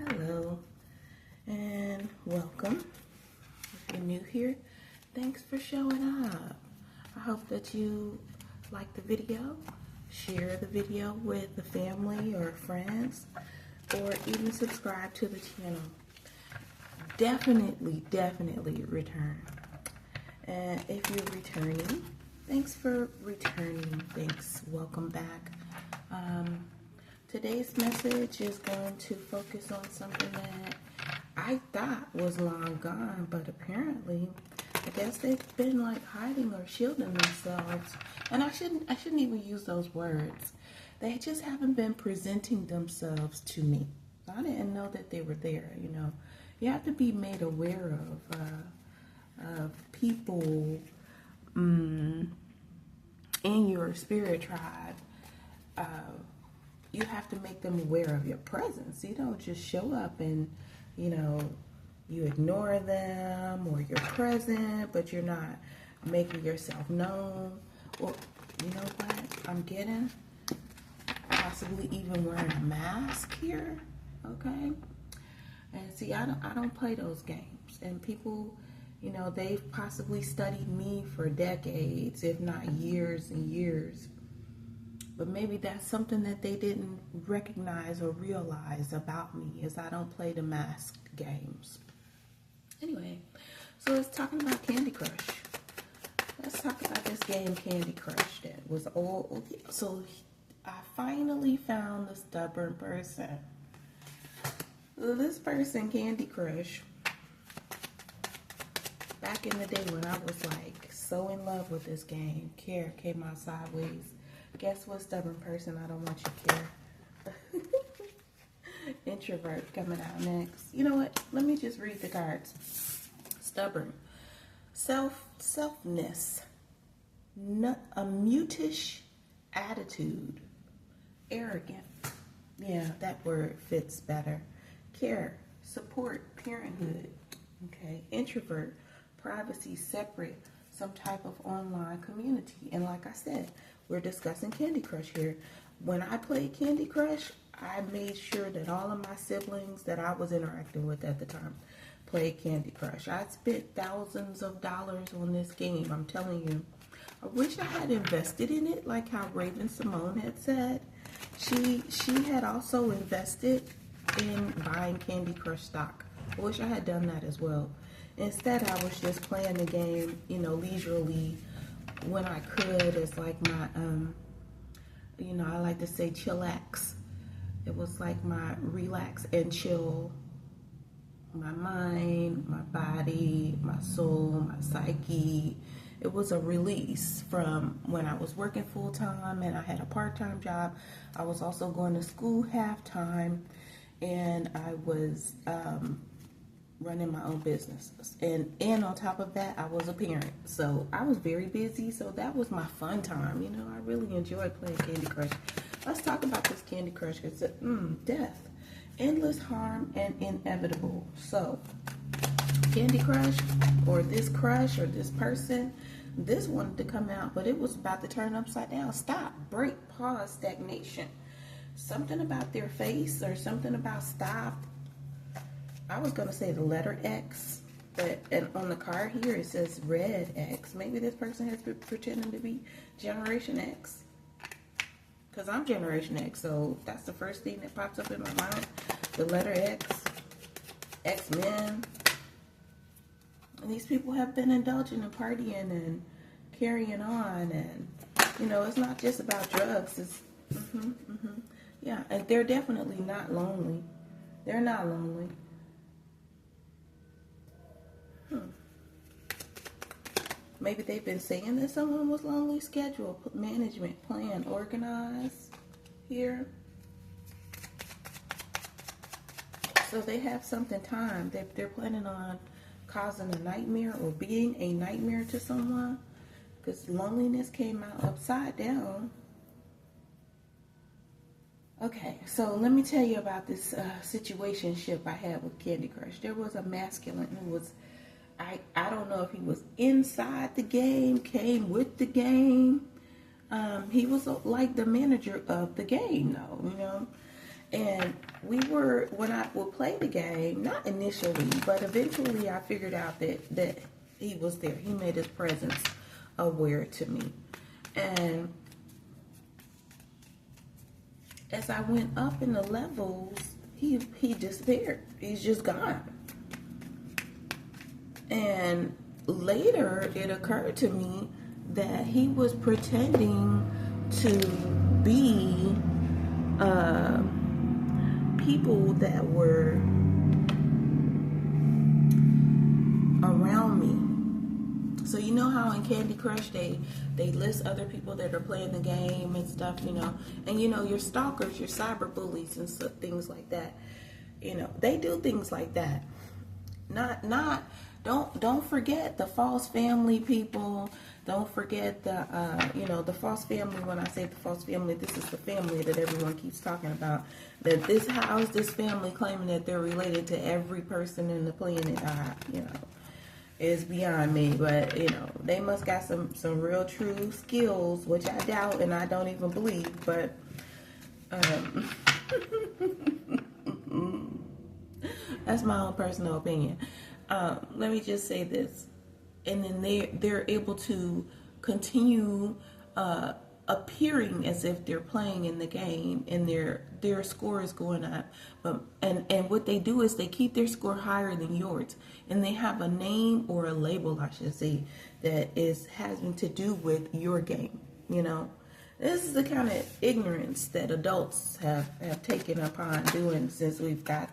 Hello and welcome. If you're new here, thanks for showing up. I hope that you like the video, share the video with the family or friends, or even subscribe to the channel. Definitely return. And if you're returning, thanks for returning. Thanks. Welcome back. Today's message is going to focus on something that I thought was long gone, but apparently, I guess they've been like hiding or shielding themselves. And I shouldn't even use those words. They just haven't been presenting themselves to me. I didn't know that they were there. You know, you have to be made aware of people in your spirit tribe. You have to make them aware of your presence. You don't just show up and, you ignore them or you're present, but you're not making yourself known. Well, you know what I'm getting? Possibly even wearing a mask here, okay? And see, I don't play those games. And people, they've possibly studied me for decades, if not years and years. But maybe that's something that they didn't recognize or realize about me, is I don't play the masked games. Anyway, so let's talking about Candy Crush. Let's talk about this game Candy Crush that was old. So I finally found the stubborn person. This person, Candy Crush, back in the day when I was like so in love with this game, care came out sideways. Guess what, stubborn person? I don't want you care. Introvert coming out next. You know what? Let me just read the cards. Stubborn. Selfness. A mutish attitude. Arrogant. Yeah, that word fits better. Care. Support. Parenthood. Okay. Introvert. Privacy. Separate. Some type of online community. And like I said, we're discussing Candy Crush here. When I played Candy Crush, I made sure that all of my siblings that I was interacting with at the time played Candy Crush. I spent thousands of dollars on this game. I'm telling you. I wish I had invested in it, like how Raven Simone had said. She had also invested in buying Candy Crush stock. I wish I had done that as well. Instead, I was just playing the game, leisurely when I could. It's like my, I like to say chillax. It was like my relax and chill. My mind, my body, my soul, my psyche. It was a release from when I was working full time and I had a part-time job. I was also going to school half-time, and I was running my own businesses, and on top of that, I was a parent, so I was very busy. So that was my fun time. I really enjoyed playing Candy Crush. Let's talk about this Candy Crush. It's death, endless harm, and inevitable. So Candy Crush, or this crush, or this person, this wanted to come out, but it was about to turn upside down. Stop, break, pause, stagnation. Something about their face, or something about stop. I was going to say the letter X, but on the card here it says red X. Maybe this person has been pretending to be Generation X. Because I'm Generation X, so that's the first thing that pops up in my mind. The letter X, X-Men. And these people have been indulging and partying and carrying on. And, it's not just about drugs. It's, yeah, and they're definitely not lonely. They're not lonely. Maybe they've been saying that someone was lonely. Schedule, management, plan, organize here. So they have something timed. They're planning on causing a nightmare or being a nightmare to someone, because loneliness came out upside down. Okay, so let me tell you about this situationship I had with Candy Crush. There was a masculine who was, I don't know if he was inside the game, came with the game. He was like the manager of the game, though, And when I would play the game, not initially, but eventually I figured out that he was there. He made his presence aware to me. And as I went up in the levels, he disappeared. He's just gone. And later it occurred to me that he was pretending to be people that were around me. So you know how in Candy Crush they list other people that are playing the game and stuff, you know, and you know your stalkers, your cyber bullies and things like that. You know, they do things like that. Don't forget the false family people. Don't forget the the false family. When I say the false family, this is the family that everyone keeps talking about. That how is this family claiming that they're related to every person in the planet? Is beyond me. But they must got some real true skills, which I doubt and I don't even believe. But that's my own personal opinion. Let me just say this, and then they're able to continue appearing as if they're playing in the game, and their score is going up. But and what they do is they keep their score higher than yours, and they have a name or a label, I should say, that is having to do with your game. This is the kind of ignorance that adults have taken upon doing since we've got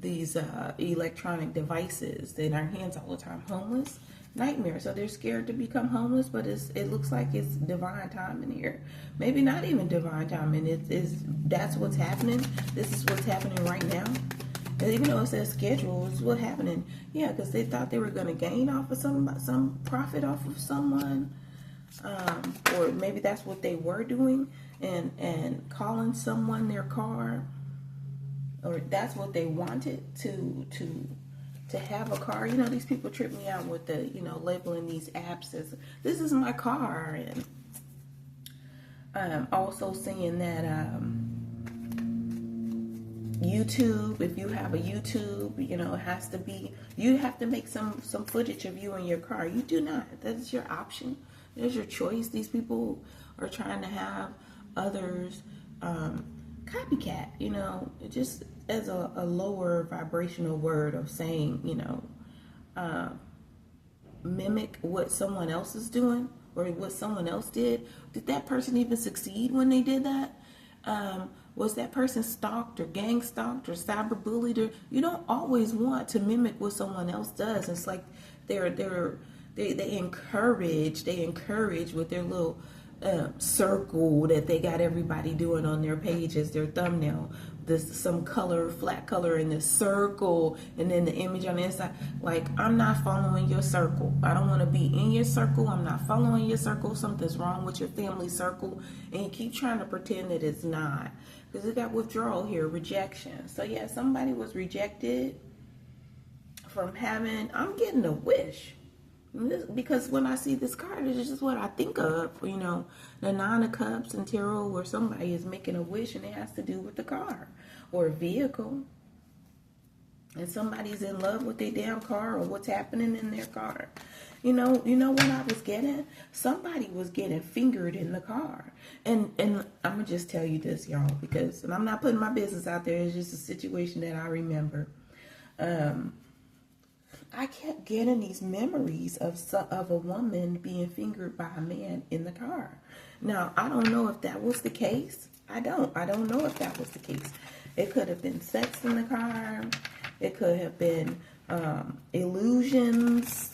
these electronic devices in our hands all the time. Homeless, nightmare. So they're scared to become homeless, but it looks like it's divine timing here. Maybe not even divine timing. That's what's happening. This is what's happening right now. And even though it says schedule, it's what's happening. Yeah, because they thought they were going to gain off of some profit off of someone. Or maybe that's what they were doing, and calling someone their car, or that's what they wanted to have a car. These people trip me out with the labeling these apps as this is my car, and also saying that YouTube, if you have a YouTube, it has to be, you have to make some footage of you in your car. You do not. That's your option. There's your choice. These people are trying to have others copycat, just as a lower vibrational word of saying, mimic what someone else is doing or what someone else did. Did that person even succeed when they did that? Was that person stalked or gang stalked or cyber bullied? Or you don't always want to mimic what someone else does. It's like they encourage with their little circle that they got everybody doing on their page as their thumbnail. Some color, flat color in the circle, and then the image on the inside. Like, I'm not following your circle. I don't want to be in your circle. I'm not following your circle. Something's wrong with your family circle, and you keep trying to pretend that it's not. Because it got withdrawal here, rejection. So yeah, somebody was rejected from having. I'm getting a wish. Because when I see this card, it's just what I think of, the Nine of Cups and Tarot, where somebody is making a wish and it has to do with the car or a vehicle. And somebody's in love with their damn car or what's happening in their car. You know what I was getting? Somebody was getting fingered in the car. And I'm going to just tell you this, y'all, and I'm not putting my business out there. It's just a situation that I remember. I kept getting these memories of a woman being fingered by a man in the car. Now, I don't know if that was the case. I don't know if that was the case. It could have been sex in the car. It could have been illusions.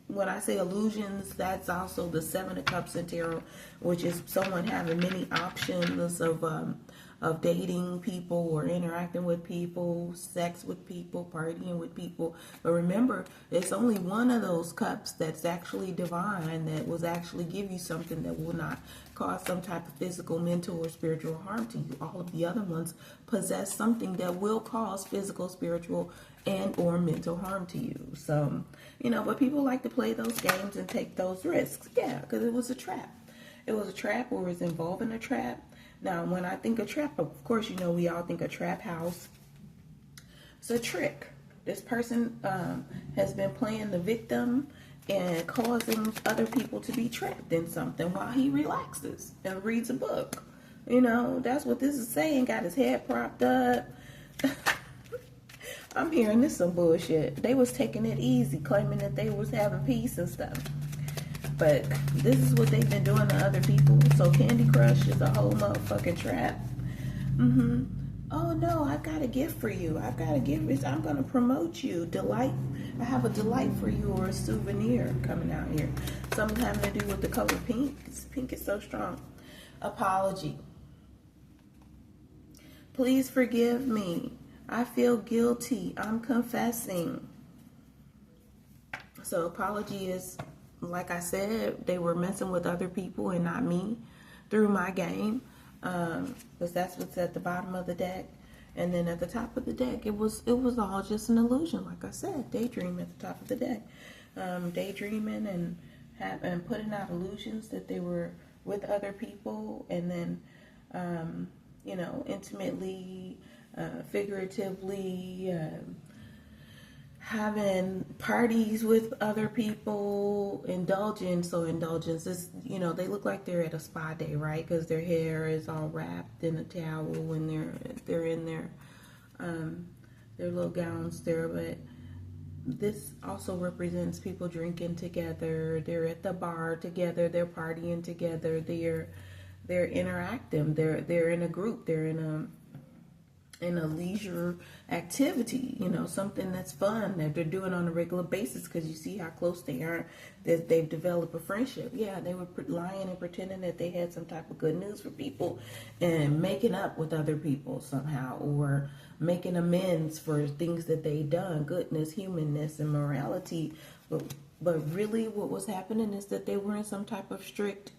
When I say illusions, that's also the Seven of Cups in Tarot, which is someone having many options of dating people or interacting with people, sex with people, partying with people. But remember, it's only one of those cups that's actually divine, that will actually give you something that will not cause some type of physical, mental, or spiritual harm to you. All of the other ones possess something that will cause physical, spiritual, and or mental harm to you. So, but people like to play those games and take those risks. Yeah, because it was a trap. It was a trap, or it was involved in a trap. Now, when I think of trap, of course, you know, we all think of trap house. It's a trick. This person has been playing the victim and causing other people to be trapped in something while he relaxes and reads a book. You know, that's what this is saying. Got his head propped up. I'm hearing this some bullshit. They was taking it easy, claiming that they was having peace and stuff. But this is what they've been doing to other people. So Candy Crush is a whole motherfucking trap. Oh no, I've got a gift for you. I've got a gift. I'm going to promote you. Delight. I have a delight for you, or a souvenir coming out here. Something having to do with the color pink. Pink is so strong. Apology. Please forgive me. I feel guilty. I'm confessing. So apology is, like I said, they were messing with other people and not me through my game. Because that's what's at the bottom of the deck. And then at the top of the deck, it was all just an illusion. Like I said, daydream at the top of the deck. Daydreaming and putting out illusions that they were with other people. And then, you know, intimately, figuratively, having parties with other people, indulging. So indulgence is, you know, they look like they're at a spa day, right? Because their hair is all wrapped in a towel when they're in their little gowns there. But this also represents people drinking together. They're at the bar together. They're partying together. They're interacting. They're in a group. They're in a leisure activity, you know, something that's fun that they're doing on a regular basis, because you see how close they are, that they've developed a friendship. Yeah, they were lying and pretending that they had some type of good news for people and making up with other people somehow, or making amends for things that they done, goodness, humanness, and morality. But really what was happening is that they were in some type of strict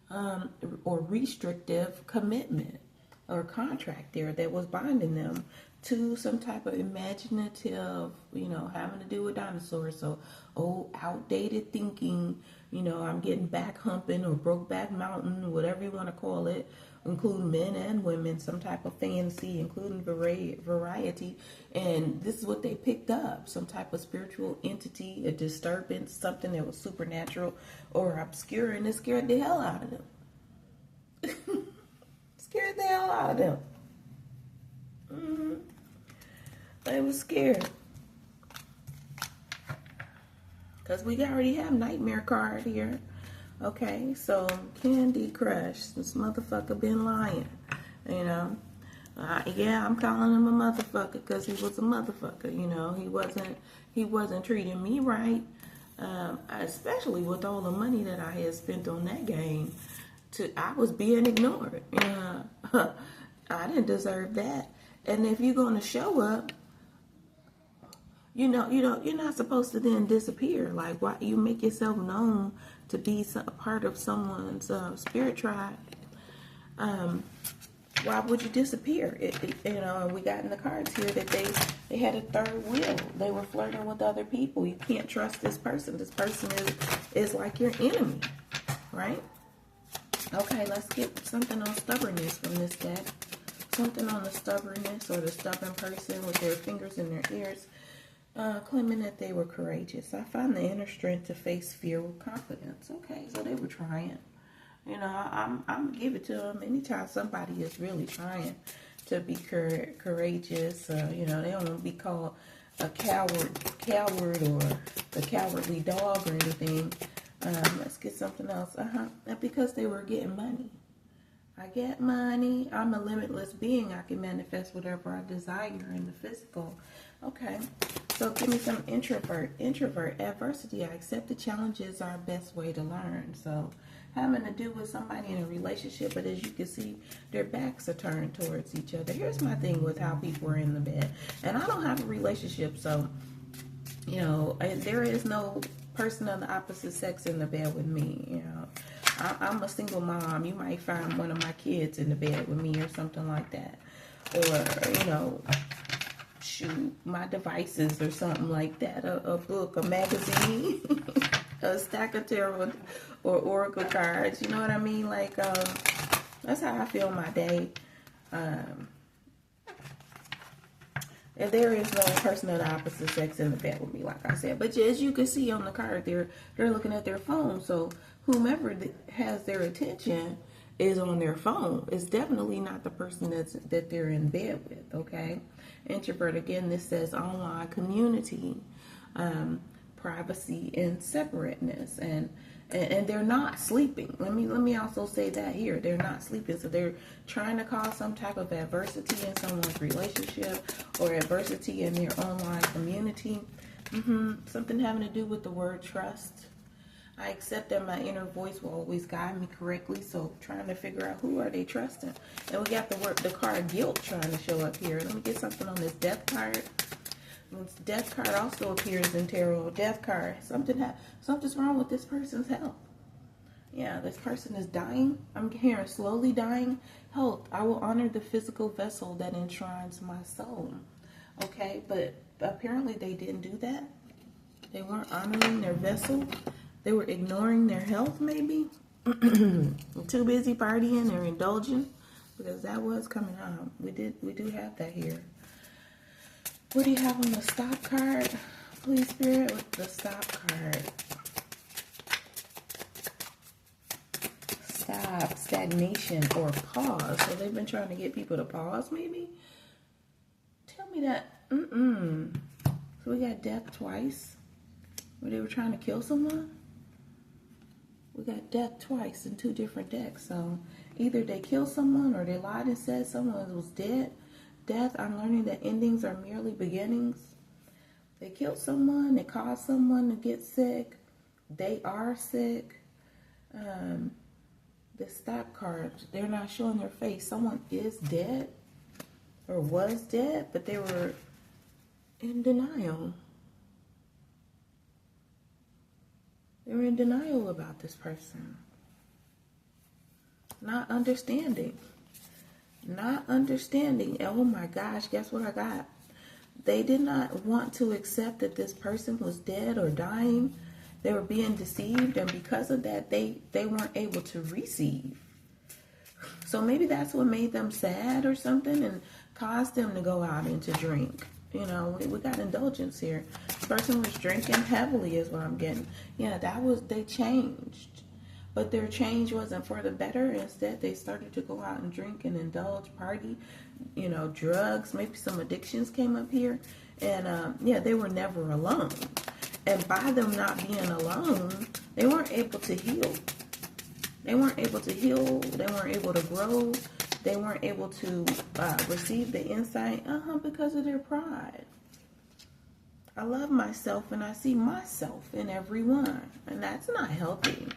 or restrictive commitment or contract there that was binding them to some type of imaginative, you know, having to do with dinosaurs. So old outdated thinking, you know, I'm getting back humping or broke back mountain, whatever you want to call it, including men and women, some type of fantasy, including variety. And this is what they picked up, some type of spiritual entity, a disturbance, something that was supernatural or obscure, and it scared the hell out of them. Scared the hell out of them. They were scared. Because we already have Nightmare card here. Okay, so Candy Crush. This motherfucker been lying. You know. Yeah, I'm calling him a motherfucker because he was a motherfucker. You know, he wasn't treating me right. Especially with all the money that I had spent on that game. I was being ignored. I didn't deserve that. And if you're going to show up, you know, you're not supposed to then disappear. Like, why you make yourself known to be a part of someone's spirit tribe? Why would you disappear? You know, and we got in the cards here that they had a third wheel. They were flirting with other people. You can't trust this person. This person is like your enemy, right? Okay, let's get something on stubbornness from this deck. Something on the stubbornness or the stubborn person with their fingers in their ears, claiming that they were courageous. I find the inner strength to face fear with confidence. Okay, so they were trying. You know, I'm going to give it to them. Anytime somebody is really trying to be courageous, you know, they don't want to be called a coward or the cowardly dog or anything. Let's get something else. Because they were getting money. I get money. I'm a limitless being. I can manifest whatever I desire in the physical. Okay. So give me some introvert. Adversity. I accept the challenges are our best way to learn. So having to do with somebody in a relationship, but as you can see, their backs are turned towards each other. Here's my thing with how people are in the bed. And I don't have a relationship, so, you know, there is no person of the opposite sex in the bed with me. You know, I'm a single mom. You might find one of my kids in the bed with me or something like that, or, you know, shoot, my devices or something like that, a book, a magazine, a stack of tarot or oracle cards. You know what I mean? Like That's how I feel my day. And there is no person of the opposite sex in the bed with me, like I said. But as you can see on the card, they're looking at their phone. So whomever has their attention is on their phone. It's definitely not the person that they're in bed with, okay? Introvert, again, this says online community, privacy and separateness. And they're not sleeping. Let me also say that here. They're not sleeping. So they're trying to cause some type of adversity in someone's relationship or adversity in their online community. Something having to do with the word trust. I accept that my inner voice will always guide me correctly. So trying to figure out who are they trusting. And we got the card guilt trying to show up here. Let me get something on this death card. This death card also appears in tarot. Death card. Something's wrong with this person's health. Yeah, this person is dying. I'm hearing slowly dying. Health. I will honor the physical vessel that enshrines my soul. Okay, but apparently they didn't do that. They weren't honoring their vessel. They were ignoring their health, maybe. Too busy partying or indulging, because that was coming out. We do have that here. What do you have on the stop card? Please, Spirit, with the stop card. Stop, stagnation, or pause. So they've been trying to get people to pause, maybe? Tell me that. So we got death twice. Where they were trying to kill someone? We got death twice in two different decks. So either they killed someone or they lied and said someone was dead. Death, I'm learning that endings are merely beginnings. They killed someone. They caused someone to get sick. They are sick. The stop card, they're not showing their face. Someone is dead or was dead, but they were in denial. They were in denial about this person. Not understanding. Not understanding. Oh my gosh, guess what I got? They did not want to accept that this person was dead or dying. They were being deceived, and because of that, they weren't able to receive. So maybe that's what made them sad or something and caused them to go out and to drink. You know, we got indulgence here. The person was drinking heavily is what I'm getting. Yeah, they changed. But their change wasn't for the better. Instead, they started to go out and drink and indulge, party, you know, drugs. Maybe some addictions came up here. And, yeah, they were never alone. And by them not being alone, they weren't able to heal. They weren't able to heal. They weren't able to grow. They weren't able to receive the insight because of their pride. I love myself and I see myself in everyone. And that's not healthy.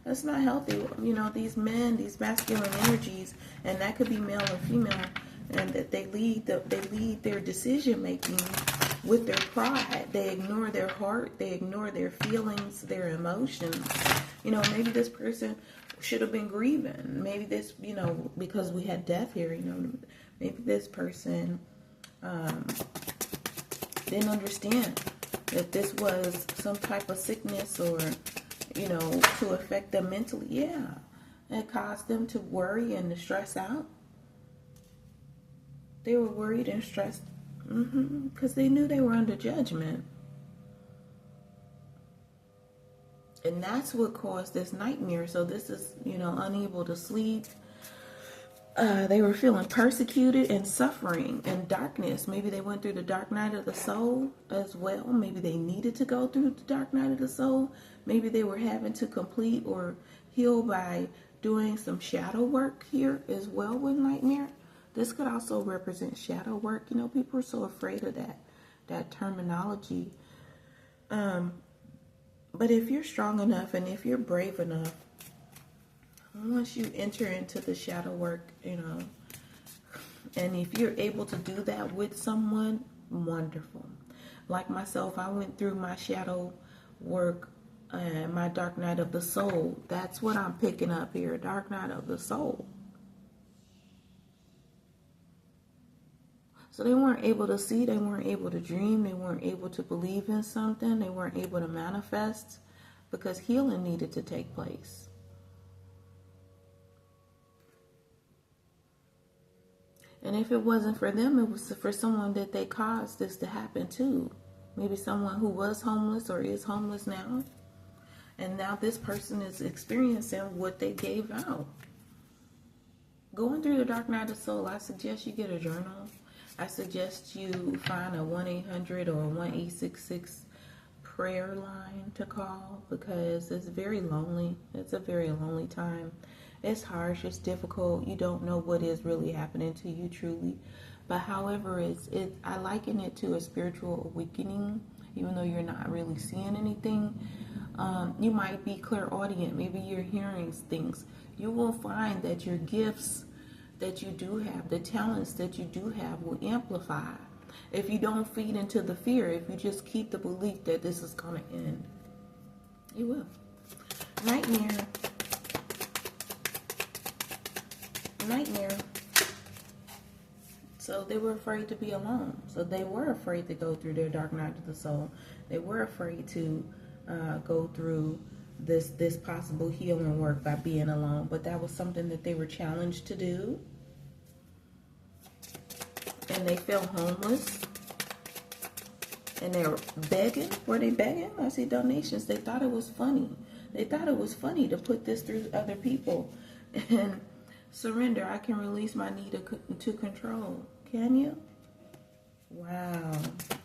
That's not healthy. You know, these men, these masculine energies, and that could be male or female, and that they lead their decision making with their pride. They ignore their heart. They ignore their feelings, their emotions. You know, maybe this person should have been grieving. Maybe this, you know, because we had death here, you know, maybe this person didn't understand that this was some type of sickness or, you know, to affect them mentally. Yeah. It caused them to worry and to stress out. They were worried and stressed because they knew they were under judgment. And that's what caused this nightmare. So this is, you know, unable to sleep. They were feeling persecuted and suffering and darkness. Maybe they went through the dark night of the soul as well. Maybe they needed to go through the dark night of the soul. Maybe they were having to complete or heal by doing some shadow work here as well with nightmare. This could also represent shadow work. You know, people are so afraid of that terminology. But if you're strong enough and if you're brave enough, once you enter into the shadow work, you know, and if you're able to do that with someone, wonderful. Like myself, I went through my shadow work and my dark night of the soul. That's what I'm picking up here, dark night of the soul. So they weren't able to see, they weren't able to dream, they weren't able to believe in something, they weren't able to manifest because healing needed to take place. And if it wasn't for them, it was for someone that they caused this to happen to. Maybe someone who was homeless or is homeless now. And now this person is experiencing what they gave out. Going through the dark night of the soul, I suggest you get a journal. I suggest you find a 1-800 or 1-866 prayer line to call, because it's very lonely. It's a very lonely time. It's harsh, it's difficult. You don't know what is really happening to you truly. But however, I liken it to a spiritual awakening, even though you're not really seeing anything. You might be clairaudient. Maybe you're hearing things. You will find that your gifts that you do have, the talents that you do have, will amplify. If you don't feed into the fear, if you just keep the belief that this is going to end, you will. Nightmare. So they were afraid to be alone. So they were afraid to go through their dark night of the soul. They were afraid to go through this possible healing work by being alone. But that was something that they were challenged to do. And they felt homeless. And they were begging. Were they begging? I see donations. They thought it was funny. They thought it was funny to put this through other people. And surrender. I can release my need to control. Can you? Wow.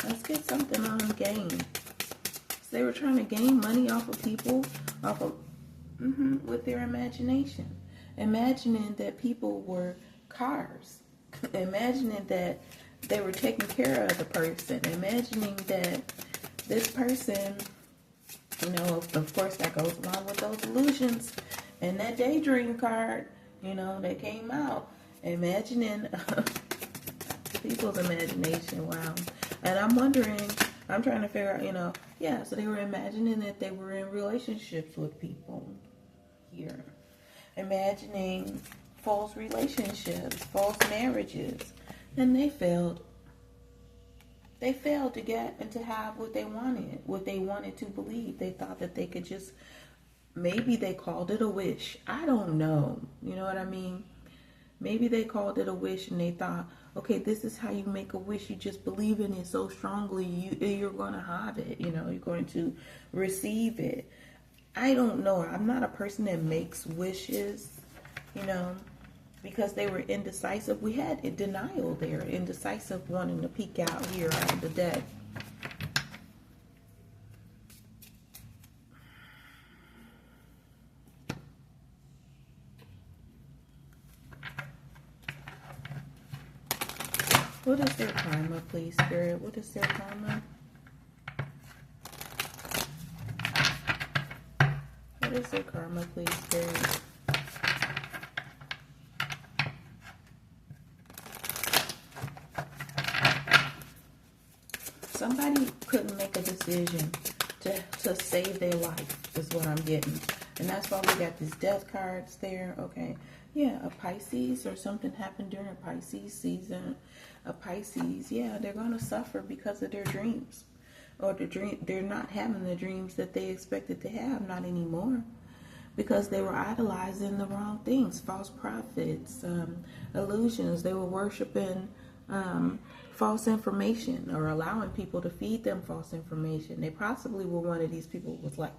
Let's get something on game. So they were trying to gain money off of people, with their imagination. Imagining that people were cars. Imagining that they were taking care of the person. Imagining that this person, of course that goes along with those illusions. And that daydream card, that came out. Imagining people's imagination. Wow. And I'm wondering, I'm trying to figure out, so they were imagining that they were in relationships with people here. Imagining false relationships, false marriages. And they failed. They failed to get and to have what they wanted to believe. They thought that they could just, maybe they called it a wish. I don't know. You know what I mean? Maybe they called it a wish and they thought, okay, this is how you make a wish. You just believe in it so strongly, you're going to have it. You're going to receive it. I don't know. I'm not a person that makes wishes, because they were indecisive. We had a denial there, indecisive, wanting to peek out here out of the deck. What is their karma, please, Spirit? What is their karma? What is their karma, please, Spirit? Somebody couldn't make a decision to save their life, is what I'm getting. And that's why we got these death cards there, okay? Yeah, a Pisces or something happened during a Pisces season. A Pisces, yeah, they're going to suffer because of their dreams. Or they're not having the dreams that they expected to have, not anymore. Because they were idolizing the wrong things, false prophets, illusions. They were worshiping false information or allowing people to feed them false information. They possibly were one of these people who was like,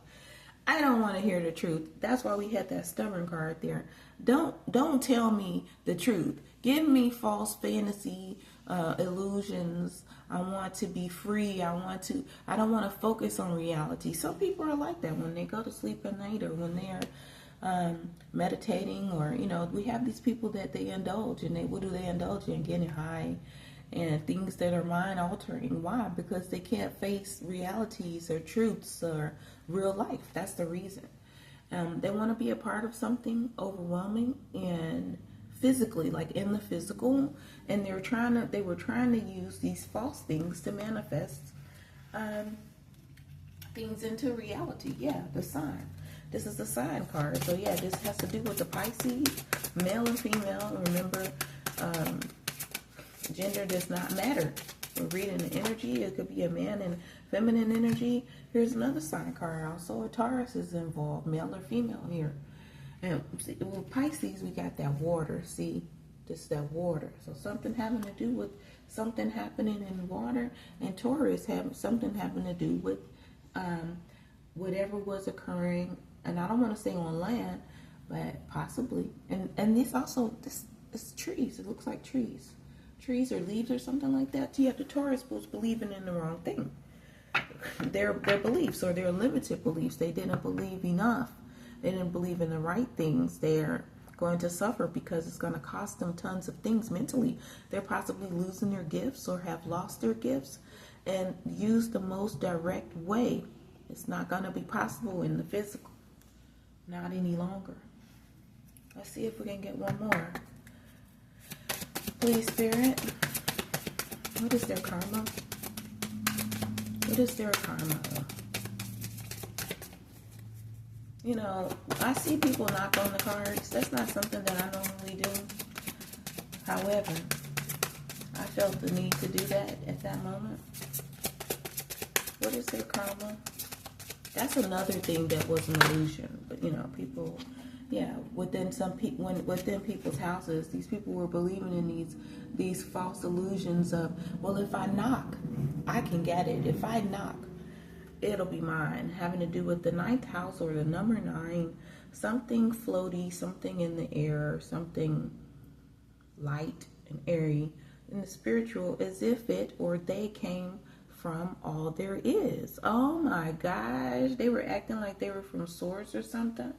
I don't want to hear the truth. That's why we had that stubborn card there. Don't tell me the truth. Give me false fantasy, illusions. I want to be free. I don't want to focus on reality. Some people are like that when they go to sleep at night or when they're meditating, or, we have these people that they indulge, and what do they indulge in? Getting high and things that are mind altering. Why? Because they can't face realities or truths or real life. That's the reason. They want to be a part of something overwhelming and physically, like in the physical, and they were trying to use these false things to manifest things into reality. Yeah, the sign. This is the sign card. So yeah, this has to do with the Pisces, male and female. Remember, gender does not matter. We're reading the energy. It could be a man and feminine energy. Here's another sign card. Also, a Taurus is involved, male or female here. And see, with Pisces, we got that water. See, This is that water. So something having to do with something happening in water, and Taurus having something having to do with whatever was occurring. And I don't want to say on land, but possibly. And this also, this is trees. It looks like trees. Trees or leaves or something like that. You have the Taurus was believing in the wrong thing. Their beliefs, or their limited beliefs. They didn't believe enough. They didn't believe in the right things. They're going to suffer because it's going to cost them tons of things mentally. They're possibly losing their gifts or have lost their gifts, and use the most direct way. It's not going to be possible in the physical. Not any longer. Let's see if we can get one more. Please, Spirit. What is their karma? What is their karma? You know, I see people knock on the cards. That's not something that I normally do. However, I felt the need to do that at that moment. What is their karma? That's another thing that was an illusion. But, you know, people, yeah, within within people's houses, these people were believing in these false illusions of, well, if I knock, I can get it. If I knock, it'll be mine. Having to do with the 9th house or the number 9, something floaty, something in the air, something light and airy. In the spiritual, as if it or they came from all there is. Oh my gosh, they were acting like they were from Source or something.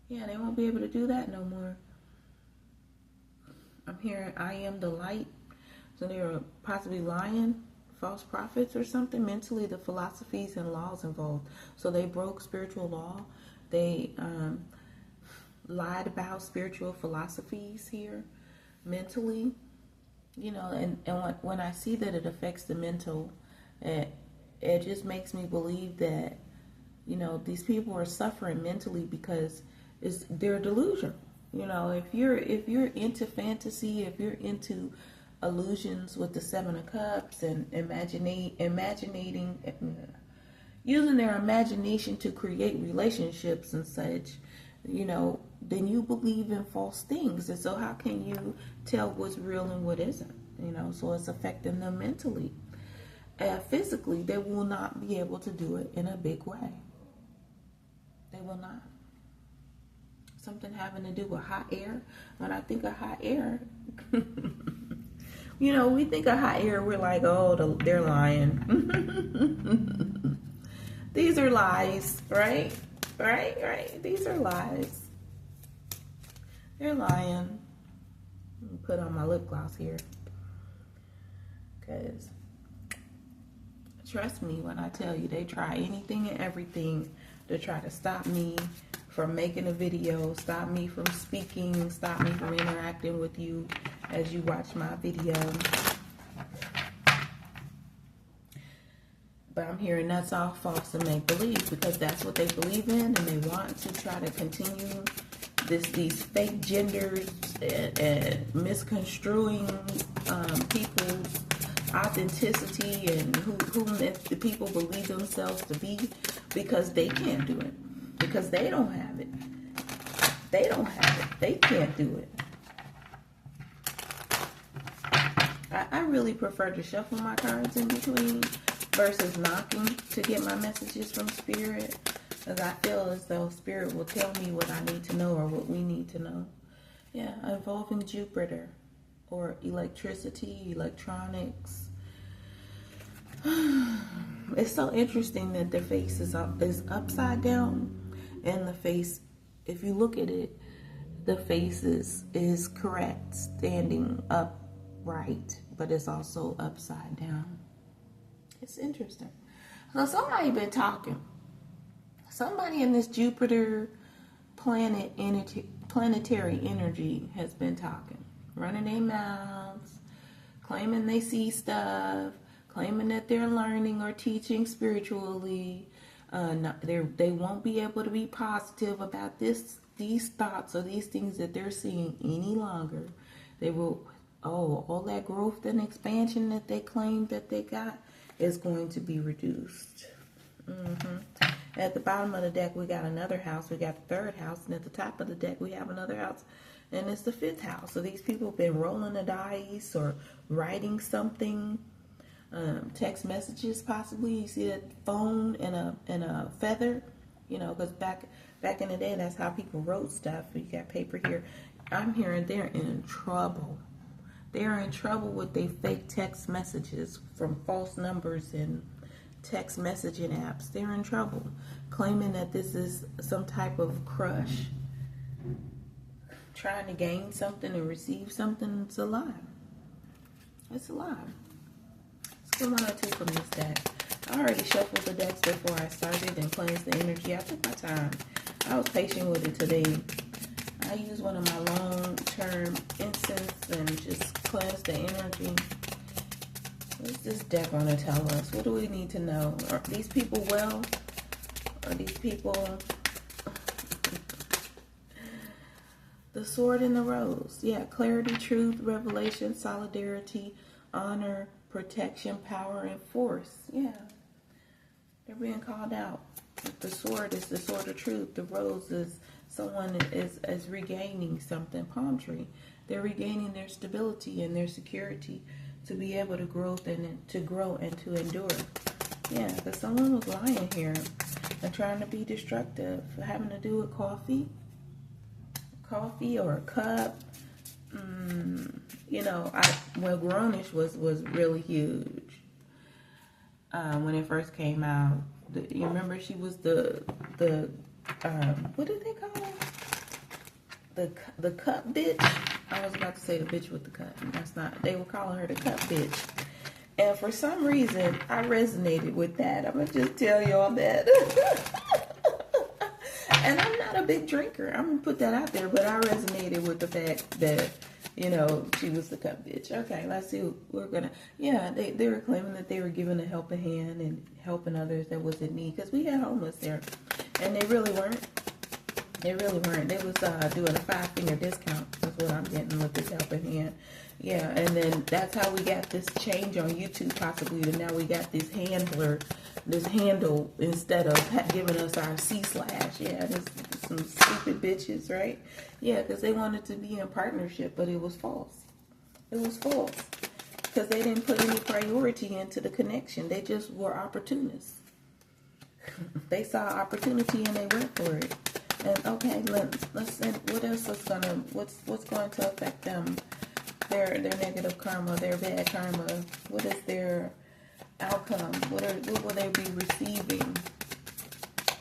Yeah, they won't be able to do that no more. I'm hearing I am the light. So they were possibly lying, false prophets or something. Mentally, the philosophies and laws involved. So they broke spiritual law. They lied about spiritual philosophies here. Mentally, you know, and when I see that it affects the mental, it just makes me believe that, you know, these people are suffering mentally because they're delusional. You know, if you're into fantasy, if you're into illusions with the 7 of Cups and imaginating, using their imagination to create relationships and such, you know, then you believe in false things. And so how can you tell what's real and what isn't? You know, so it's affecting them mentally. Physically, they will not be able to do it in a big way. They will not. Something having to do with hot air. When I think of hot air, you know, we think of hot air, we're like, oh, they're lying. These are lies, right? Right. These are lies. They're lying. Let me put on my lip gloss here. Because trust me when I tell you, they try anything and everything to try to stop me from making a video, stop me from speaking, stop me from interacting with you as you watch my video. But I'm hearing that's all false and make-believe, because that's what they believe in, and they want to try to continue these fake genders and misconstruing people's authenticity and who the people believe themselves to be, because they can't do it, because they don't have it. They don't have it. They can't do it. I really prefer to shuffle my cards in between versus knocking to get my messages from Spirit, because I feel as though Spirit will tell me what I need to know or what we need to know. Yeah, involving Jupiter or electricity, electronics. It's so interesting that the face is upside down, and the face, if you look at it, the face is correct, standing upright, but it's also upside down. It's interesting. So somebody been talking. Somebody in this Jupiter planetary energy has been talking, running their mouths, claiming they see stuff, claiming that they're learning or teaching spiritually. They won't be able to be positive about these thoughts or these things that they're seeing any longer. They will, all that growth and expansion that they claim that they got is going to be reduced. At the bottom of the deck, we got another house. We got the 3rd house. And at the top of the deck, we have another house. and it's the 5th house. So these people have been rolling the dice or writing something, text messages possibly. You see that phone and a feather, you know, because back in the day, that's how people wrote stuff. You got paper here. I'm hearing they're in trouble. They're in trouble with their fake text messages from false numbers and text messaging apps. They're in trouble, claiming that this is some type of crush, trying to gain something or receive something. It's a lie. It's a lie. Let's get 1 or 2 from this deck. I already shuffled the decks before I started and cleansed the energy. I took my time. I was patient with it today. I used one of my long-term incense and just cleansed the energy. What's this deck going to tell us? What do we need to know? Are these people well? Are these people... The Sword and the Rose. Yeah, clarity, truth, revelation, solidarity, honor, protection, power, and force. Yeah. They're being called out. The sword is the sword of truth. The rose is someone is regaining something. Palm tree. They're regaining their stability and their security to be able to grow and to endure. Yeah, because someone was lying here and trying to be destructive, having to do with coffee or a cup. You know, when Grownish was really huge when it first came out. You remember she was the what did they call her? The cup bitch. I was about to say the bitch with the cup. That's not. They were calling her the cup bitch. And for some reason, I resonated with that. I'm gonna just tell y'all that. And I'm not a big drinker. I'm gonna put that out there, but I resonated with the fact that, you know, she was the cup bitch. Okay, let's see. We're gonna. Yeah, they were claiming that they were giving a helping hand and helping others that was in need, because we had homeless there, and they really weren't. They really weren't. They was doing a 5-finger discount. That's what I'm getting with this helping hand. Yeah, and then that's how we got this change on YouTube, possibly. And now we got this handle instead of giving us our C/. Yeah, this some stupid bitches, right? Yeah, because they wanted to be in partnership, but it was false. It was false because they didn't put any priority into the connection. They just were opportunists. They saw opportunity and they went for it. And okay, let's what else is what's going to affect them? Their negative karma, their bad karma. What is their outcome? What will they be receiving?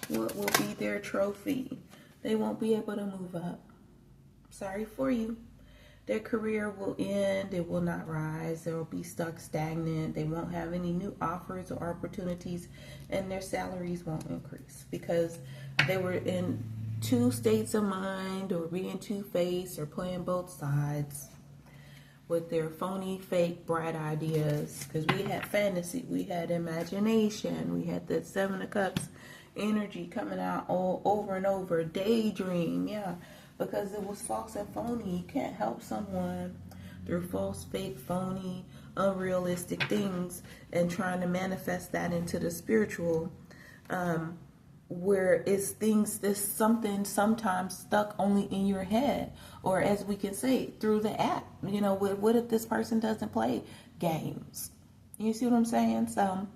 What will be their trophy? They won't be able to move up. Sorry for you. Their career will end. It will not rise. They will be stuck stagnant. They won't have any new offers or opportunities, and their salaries won't increase because they were in 2 states of mind, or being two-faced, or playing both sides with their phony, fake, bright ideas. Because we had fantasy, we had imagination, we had the 7 of Cups energy coming out all over and over. Daydream, yeah, because it was false and phony. You can't help someone through false, fake, phony, unrealistic things and trying to manifest that into the spiritual. Where it's things that's something sometimes stuck only in your head, or as we can say, through the app. You know, what if this person doesn't play games? You see what I'm saying? So,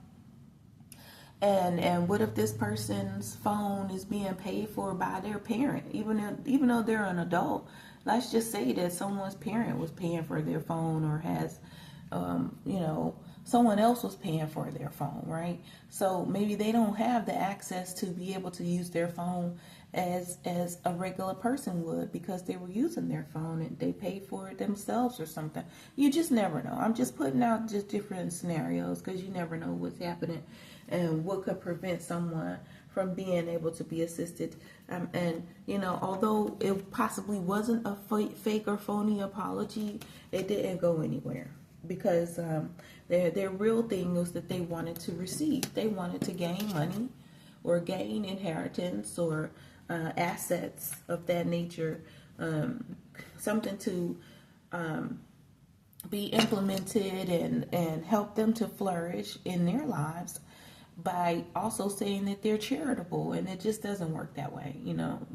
and what if this person's phone is being paid for by their parent, even though they're an adult? Let's just say that someone's parent was paying for their phone, or has, you know, someone else was paying for their phone, right? So maybe they don't have the access to be able to use their phone as a regular person would, because they were using their phone and they paid for it themselves or something. You just never know. I'm just putting out just different scenarios, because you never know what's happening and what could prevent someone from being able to be assisted. And, you know, although it possibly wasn't a fake or phony apology, it didn't go anywhere. Because their real thing was that they wanted to receive. They wanted to gain money or gain inheritance or assets of that nature, something to be implemented and help them to flourish in their lives. by also saying that they're charitable, and it just doesn't work that way. You know,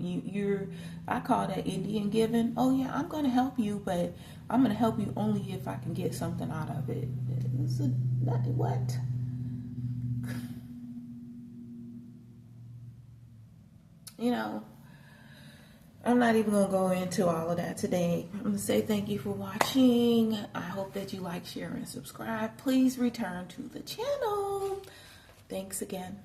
I call that Indian giving. Oh yeah, I'm going to help you, but I'm going to help you only if I can get something out of it. What? You know, I'm not even going to go into all of that today. I'm going to say thank you for watching. I hope that you like, share, and subscribe. Please return to the channel. Thanks again.